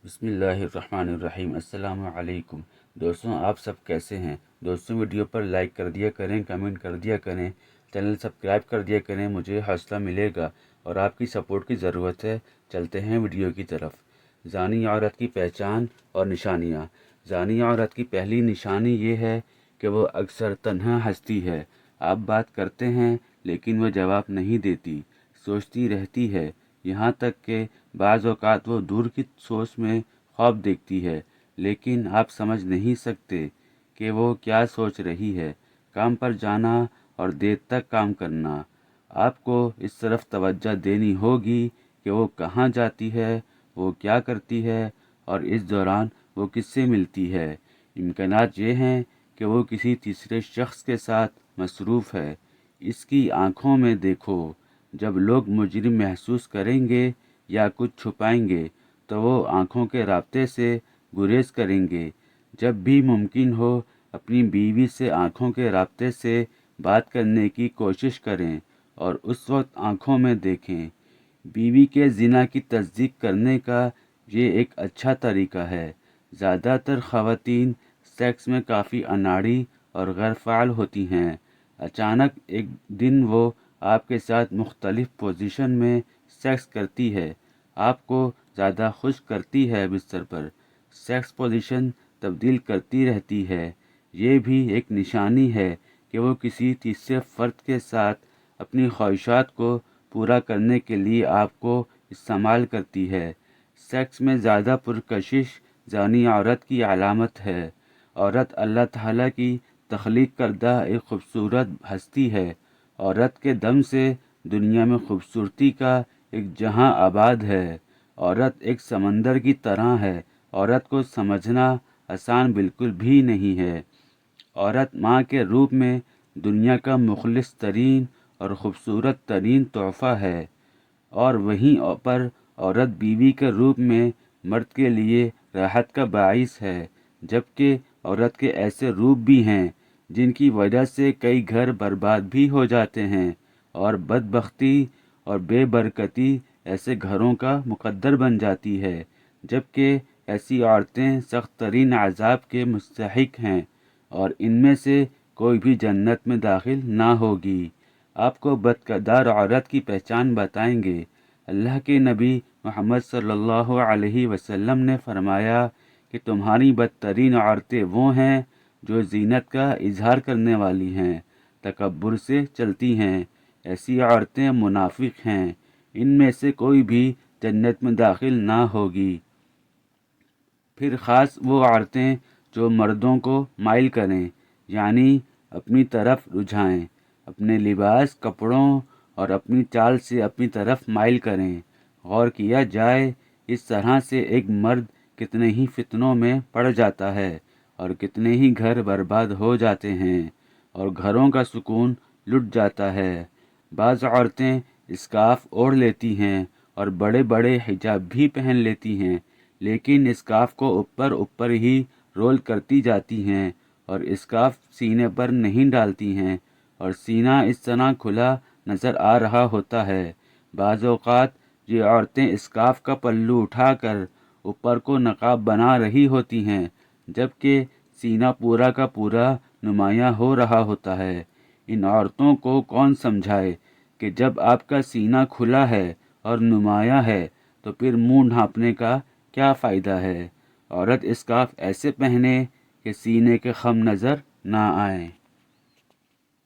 بسم اللہ الرحمن الرحیم۔ السلام علیکم دوستوں، آپ سب کیسے ہیں؟ دوستوں، ویڈیو پر لائک کر دیا کریں، کمنٹ کر دیا کریں، چینل سبسکرائب کر دیا کریں، مجھے حوصلہ ملے گا اور آپ کی سپورٹ کی ضرورت ہے۔ چلتے ہیں ویڈیو کی طرف۔ زانی عورت کی پہچان اور نشانیاں۔ زانی عورت کی پہلی نشانی یہ ہے کہ وہ اکثر تنہا ہنستی ہے۔ آپ بات کرتے ہیں لیکن وہ جواب نہیں دیتی، سوچتی رہتی ہے، یہاں تک کہ بعض اوقات وہ دور کی سوچ میں خواب دیکھتی ہے، لیکن آپ سمجھ نہیں سکتے کہ وہ کیا سوچ رہی ہے۔ کام پر جانا اور دیر تک کام کرنا۔ آپ کو اس طرف توجہ دینی ہوگی کہ وہ کہاں جاتی ہے، وہ کیا کرتی ہے اور اس دوران وہ کس سے ملتی ہے۔ امکانات یہ ہیں کہ وہ کسی تیسرے شخص کے ساتھ مصروف ہے۔ اس کی آنکھوں میں دیکھو۔ جب لوگ مجرم محسوس کریں گے یا کچھ چھپائیں گے تو وہ آنکھوں کے رابطے سے گریز کریں گے۔ جب بھی ممکن ہو اپنی بیوی سے آنکھوں کے رابطے سے بات کرنے کی کوشش کریں اور اس وقت آنکھوں میں دیکھیں۔ بیوی کے زنا کی تصدیق کرنے کا یہ ایک اچھا طریقہ ہے۔ زیادہ تر خواتین سیکس میں کافی اناڑی اور غیر فعال ہوتی ہیں۔ اچانک ایک دن وہ آپ کے ساتھ مختلف پوزیشن میں سیکس کرتی ہے، آپ کو زیادہ خوش کرتی ہے، بستر پر سیکس پوزیشن تبدیل کرتی رہتی ہے۔ یہ بھی ایک نشانی ہے کہ وہ کسی تیسرے فرد کے ساتھ اپنی خواہشات کو پورا کرنے کے لیے آپ کو استعمال کرتی ہے۔ سیکس میں زیادہ پرکشش زانی عورت کی علامت ہے۔ عورت اللہ تعالیٰ کی تخلیق کردہ ایک خوبصورت ہستی ہے۔ عورت کے دم سے دنیا میں خوبصورتی کا ایک جہاں آباد ہے۔ عورت ایک سمندر کی طرح ہے۔ عورت کو سمجھنا آسان بالکل بھی نہیں ہے۔ عورت ماں کے روپ میں دنیا کا مخلص ترین اور خوبصورت ترین تحفہ ہے، اور وہیں پر عورت بیوی کے روپ میں مرد کے لیے راحت کا باعث ہے، جبکہ عورت کے ایسے روپ بھی ہیں جن کی وجہ سے کئی گھر برباد بھی ہو جاتے ہیں، اور بدبختی اور بے برکتی ایسے گھروں کا مقدر بن جاتی ہے۔ جبکہ ایسی عورتیں سخت ترین عذاب کے مستحق ہیں اور ان میں سے کوئی بھی جنت میں داخل نہ ہوگی۔ آپ کو بدکردار عورت کی پہچان بتائیں گے۔ اللہ کے نبی محمد صلی اللہ علیہ وسلم نے فرمایا کہ تمہاری بدترین عورتیں وہ ہیں جو زینت کا اظہار کرنے والی ہیں، تکبر سے چلتی ہیں۔ ایسی عورتیں منافق ہیں، ان میں سے کوئی بھی جنت میں داخل نہ ہوگی۔ پھر خاص وہ عورتیں جو مردوں کو مائل کریں، یعنی اپنی طرف رجھائیں، اپنے لباس، کپڑوں اور اپنی چال سے اپنی طرف مائل کریں۔ غور کیا جائے، اس طرح سے ایک مرد کتنے ہی فتنوں میں پڑ جاتا ہے اور کتنے ہی گھر برباد ہو جاتے ہیں اور گھروں کا سکون لٹ جاتا ہے۔ بعض عورتیں اسکارف اوڑھ لیتی ہیں اور بڑے بڑے حجاب بھی پہن لیتی ہیں، لیکن اسکارف کو اوپر ہی رول کرتی جاتی ہیں اور اسکارف سینے پر نہیں ڈالتی ہیں اور سینہ اس طرح کھلا نظر آ رہا ہوتا ہے۔ بعض اوقات یہ عورتیں اسکارف کا پلو اٹھا کر اوپر کو نقاب بنا رہی ہوتی ہیں، جبکہ سینہ پورا کا پورا نمایاں ہو رہا ہوتا ہے۔ ان عورتوں کو کون سمجھائے کہ جب آپ کا سینہ کھلا ہے اور نمایاں ہے تو پھر منہ ڈھانپنے کا کیا فائدہ ہے۔ عورت اسکارف ایسے پہنے کہ سینے کے خم نظر نہ آئیں۔